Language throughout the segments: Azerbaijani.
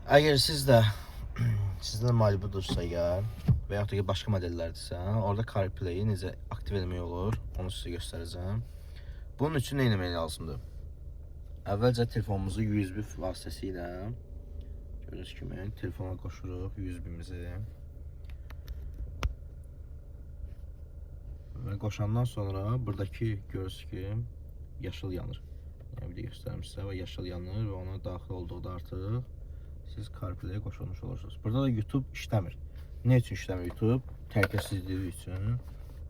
Əgər sizdə Malibu-dursa əgər və yaxud da ki, başqa modellərdirsə, orada CarPlay-i necə aktiv etmək olur, onu sizə göstərəcəm. Bunun üçün nə etmək lazımdır? Əvvəlcə telefonumuzu USB vasitəsilə görürsünüz kimi telefona qoşuruq USB-mizi. Və qoşandan sonra buradakı görürsünüz ki, yaşıl yanır. Yəni bir də göstərim sizə və yaşıl yanır və ona daxil olduqda artıq siz CarPlay-ə qoşulmuş olursunuz. Burada da YouTube işləmir. Ne üçün işləmir YouTube? Təhlükəsizliyi üçün.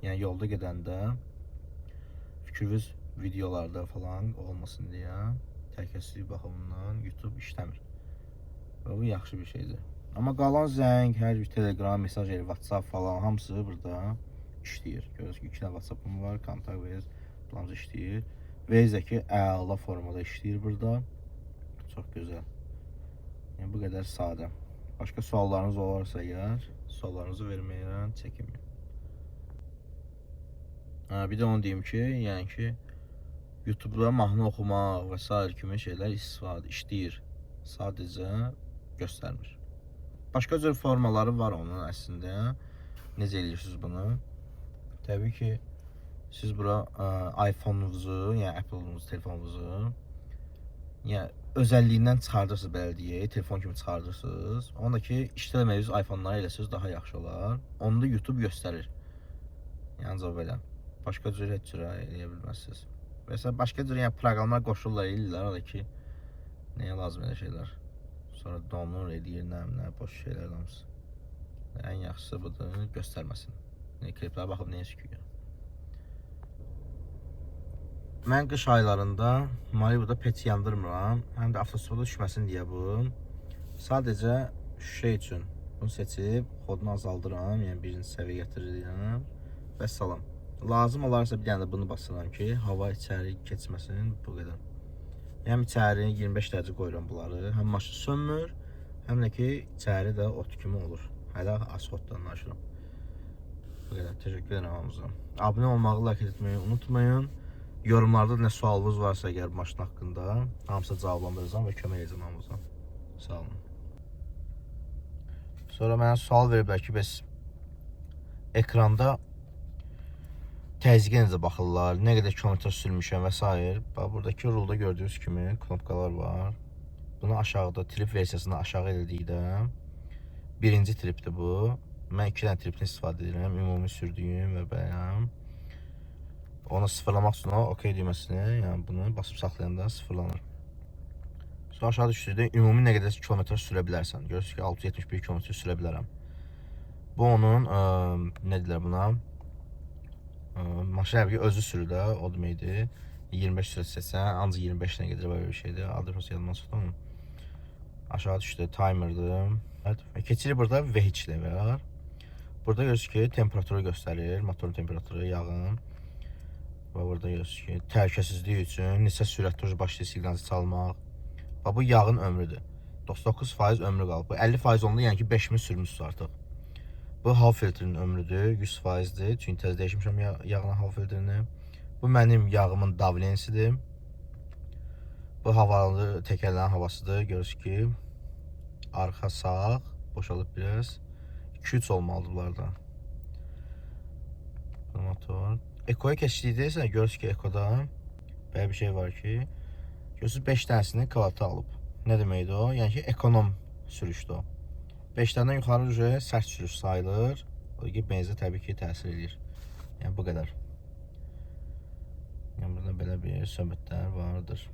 Yəni yolda gedəndə fikriniz videolarda falan olmasın deyə təhlükəsizlik baxımından YouTube işləmir. Və bu yaxşı bir şeydir. Amma qalan zəng, hər bir Telegram, mesaj, WhatsApp falan hamısı burada işləyir. Görürsünüz ki, 2 dənə WhatsApp-ım var, kontakt və bunlar işləyir. Waze ki, əla formada işləyir burada. Çox gözəl. Yəni bu qədər sadə. Başqa suallarınız olarsa əgər, suallarınızı verməyə çəkinməyin. Bir də onu deyim ki, yəni ki, YouTube-da mahnı oxumaq və s. kimi şeylər istifadə işləyir. Sadəcə göstərmir. Başqa cür formaları var onun əslində. Necə edirsiniz bunu? Təbii ki, siz bura iPhone-unuzu, yəni Apple-unuzu, telefonunuzu yəni özəlliyindən çıxardırsınız belə deyək, telefon kimi çıxardırsınız. Onda ki, işləməyiniz iPhone-ları eləsiniz daha yaxşı olar. Onda YouTube göstərir. Yəni belə. Başqa cür heç cür eləyə bilməzsiniz. Və başqa cür yəni proqramlar qoşurlar, eləyirlər ola ki, nəyə lazım elə şeylər. Sonra download edir, nə boş şeylər hamısı. Ən yaxşısı budur, göstərməsin. Kliplərə baxıb nəyə çıxıyor. Mən qış aylarında Malibu'da pet yandırmıram. Həm də avtostopa düşməsin deyə bu. Sadəcə şüşə üçün bunu seçib kodunu azaldıram. Yəni birinci səviyyə gətirirəm. Və salam. Lazım olarsa bir dənə də bunu basıram ki, hava içəri keçməsin. Bu qədər. Həm içəri 25 dərəcə qoyuram bunları. Həm maşın sönmür, həm də ki içəri də ot kimi olur. Hələ asfaltdan danışıram. Bu qədər. Təşəkkür edirəm hamınıza. Abunə olmağı, like etməyi unutmayın. Yorumlarda nə sualınız varsa əgər maşın haqqında, hamısı cavablandıracağam və kömək edəcəm hamınıza. Sağ olun. Sonra mənə sual veriblər ki, bəs ekranda təzyiqə necə baxırlar, nə qədər kilometr sürmüşəm və s. Buradakı rulda gördüyünüz kimi knopkalar var. Bunu aşağıda trip versiyasında aşağı edildikdə birinci tripdir bu. Mən 2 dənə tripini istifadə edirəm, ümumi sürdüyüm və bəyəm. Onu sıfırlamaq üçün OK düyməsini, yəni bunu basıb saxlayanda sıfırlanır. Sonra aşağı düşdükdə ümumi nə qədər kilometr sürə bilərsən. Görürsünüz ki, 671 kilometr sürə bilərəm. Bu onun, nə deyirlər buna? Maşın həqiqi özü sürür də, o deməkdir. 25 sürət seçsən, ancaq 25 ilə gedir, böyle bir şeydir. Adı prosu yadımdan çıxdı mı? Aşağı düşdü, timer'dır. Keçirik burada vehicle var. Burada görürsünüz ki, temperaturu göstərir, motorun temperaturu, yağın. Və burada görürsünüz ki, təhlükəsizlik üçün neçə sürətdə başlayır siqnalı çalmaq. Bu yağın ömrüdür. 99% ömrü qalıb. Bu 50% oldu, yəni ki 5000 sürmüşsünüz artıq. Bu hava filtrinin ömrüdür, 100%-dir. Çünki tez dəyişmişəm yağın hava filtrini. Bu mənim yağımın davlensidir. Bu havalı təkərlərin havasıdır. Görürsünüz ki, arxa sağ boşalıb biraz. 2-3 olmalıdır bunlardan. Motor. Ekoya keçdikdə isə görürsünüz ki, Ekoda belə bir şey var ki, görürsünüz 5 dənəsini kvota alıb. Nə deməkdir o? Yəni ki, ekonom sürüşdür o. 5 dənədən yuxarı sərt sürüş sayılır. O ki, benzə təbii ki, təsir edir. Yəni bu qədər. Yəni burada belə bir söhbətlər vardır.